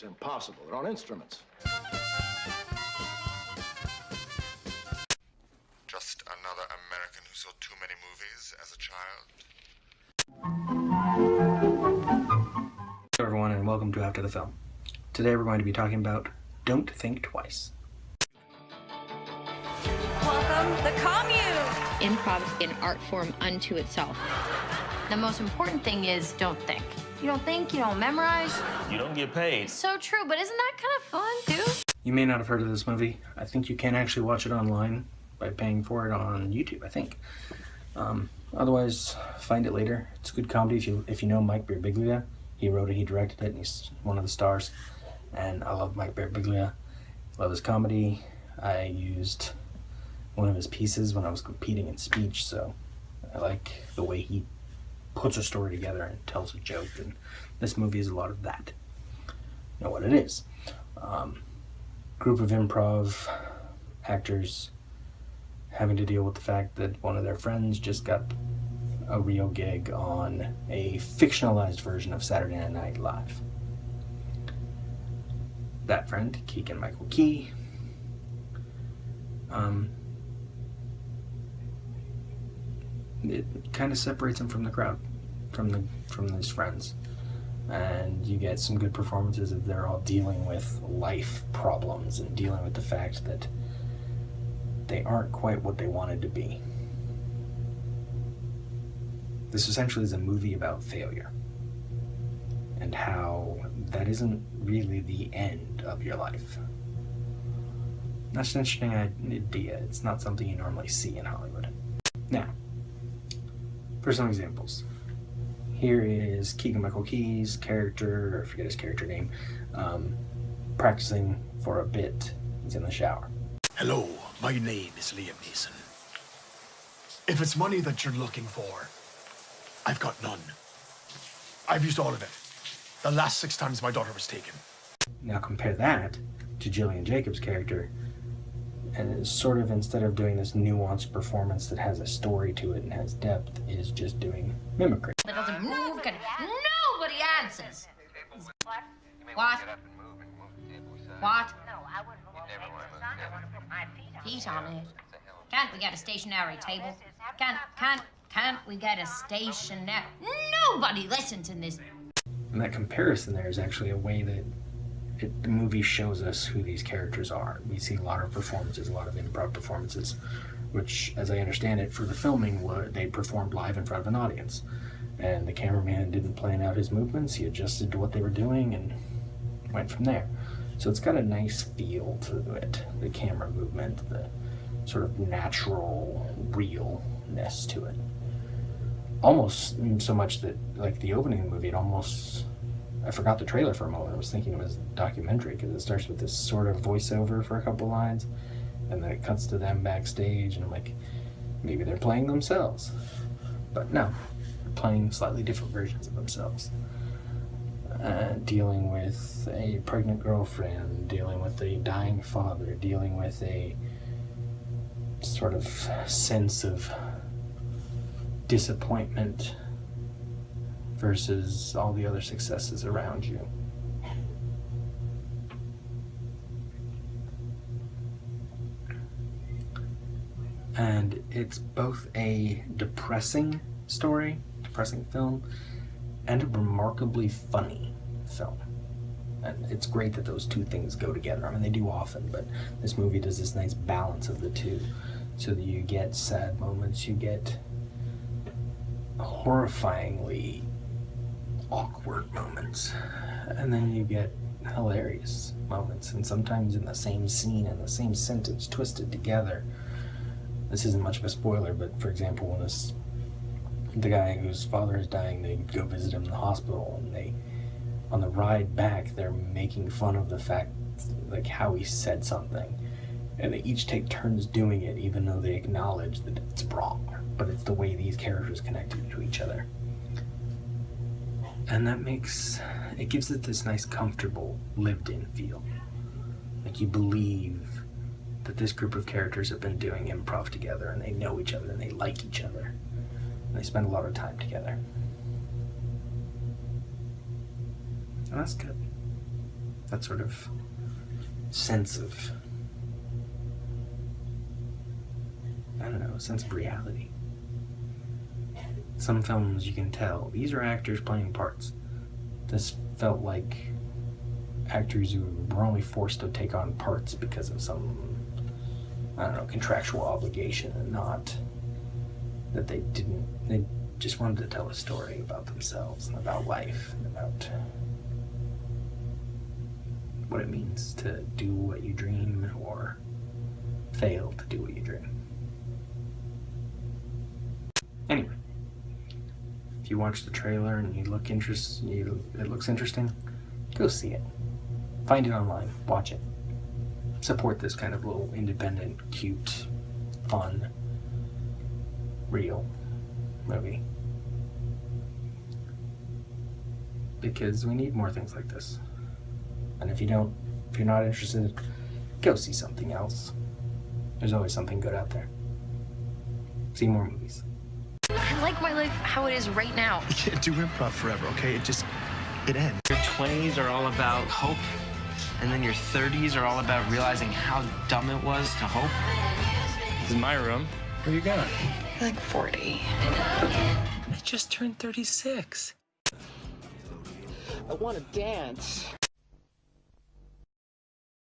It's impossible. They're on instruments. Just another American who saw too many movies as a child. Hello everyone and welcome to After the Film. Today we're going to be talking about Don't Think Twice. Welcome, the commune! Improv is an art form unto itself. The most important thing is don't think. You don't think, you don't memorize. You don't get paid. So true, but isn't that kind of fun too? You may not have heard of this movie. I think you can actually watch it online by paying for it on YouTube, I think. Otherwise, find it later. It's a good comedy if you know Mike Birbiglia. He wrote it, he directed it, and he's one of the stars. And I love Mike Birbiglia. Love his comedy. I used one of his pieces when I was competing in speech, so I like the way he puts a story together and tells a joke, and this movie is a lot of that. You know what it is. Group of improv actors having to deal with the fact that one of their friends just got a real gig on a fictionalized version of Saturday Night Live. That friend, Keegan-Michael Key, it kind of separates him from the crowd, from his friends, and you get some good performances of they're all dealing with life problems and dealing with the fact that they aren't quite what they wanted to be. This essentially is a movie about failure and how that isn't really the end of your life. That's an interesting idea. It's not something you normally see in Hollywood. Now, for some examples, here is Keegan-Michael Key's character, or I forget his character name, practicing for a bit. He's in the shower. Hello, my name is Liam Neeson. If it's money that you're looking for, I've got none. I've used all of it. The last 6 times my daughter was taken. Now compare that to Jillian Jacobs' character, and it's sort of, instead of doing this nuanced performance that has a story to it and has depth, is just doing mimicry. That doesn't move, nobody answers. What? What? No, I wouldn't move the table aside. I want to put my feet on it. Feet on it. Can't we get a stationary table? Can't we get a stationary... Nobody listens in this. And that comparison there is actually a way that the movie shows us who these characters are. We see a lot of performances, a lot of improv performances, which, as I understand it, for the filming, they performed live in front of an audience. And the cameraman didn't plan out his movements, he adjusted to what they were doing and went from there. So it's got a nice feel to it, the camera movement, the sort of natural realness to it. Almost so much that, like the opening of the movie, I forgot the trailer for a moment. I was thinking it was a documentary because it starts with this sort of voiceover for a couple lines, and then it cuts to them backstage, and I'm like, maybe they're playing themselves. But no, they're playing slightly different versions of themselves. Dealing with a pregnant girlfriend, dealing with a dying father, dealing with a sort of sense of disappointment versus all the other successes around you. And it's both a depressing story, depressing film, and a remarkably funny film. And it's great that those two things go together. I mean, they do often, but this movie does this nice balance of the two, so that you get sad moments, you get horrifyingly awkward moments, and then you get hilarious moments, and sometimes in the same scene, in the same sentence, twisted together. This isn't much of a spoiler, but for example, when the guy whose father is dying, they go visit him in the hospital, and on the ride back, they're making fun of the fact, like, how he said something, and they each take turns doing it, even though they acknowledge that it's wrong, but it's the way these characters connected to each other. And it gives it this nice, comfortable, lived-in feel. Like you believe that this group of characters have been doing improv together, and they know each other, and they like each other, and they spend a lot of time together. And that's good. that sort of sense of, I don't know, sense of reality. Some films you can tell, these are actors playing parts. This felt like actors who were only forced to take on parts because of some, I don't know, contractual obligation, and not that they just wanted to tell a story about themselves and about life and about what it means to do what you dream or fail to do what you dream. Anyway, if you watch the trailer and it looks interesting, go see it. Find it online, watch it. Support this kind of little independent, cute, fun, real movie. Because we need more things like this. And if you're not interested, go see something else. There's always something good out there. See more movies. I like my life how it is right now. You can't do improv forever, okay? It ends. Your 20s are all about hope, and then your 30s are all about realizing how dumb it was to hope. This is my room. Where you going? You're like 40. I just turned 36. I want to dance.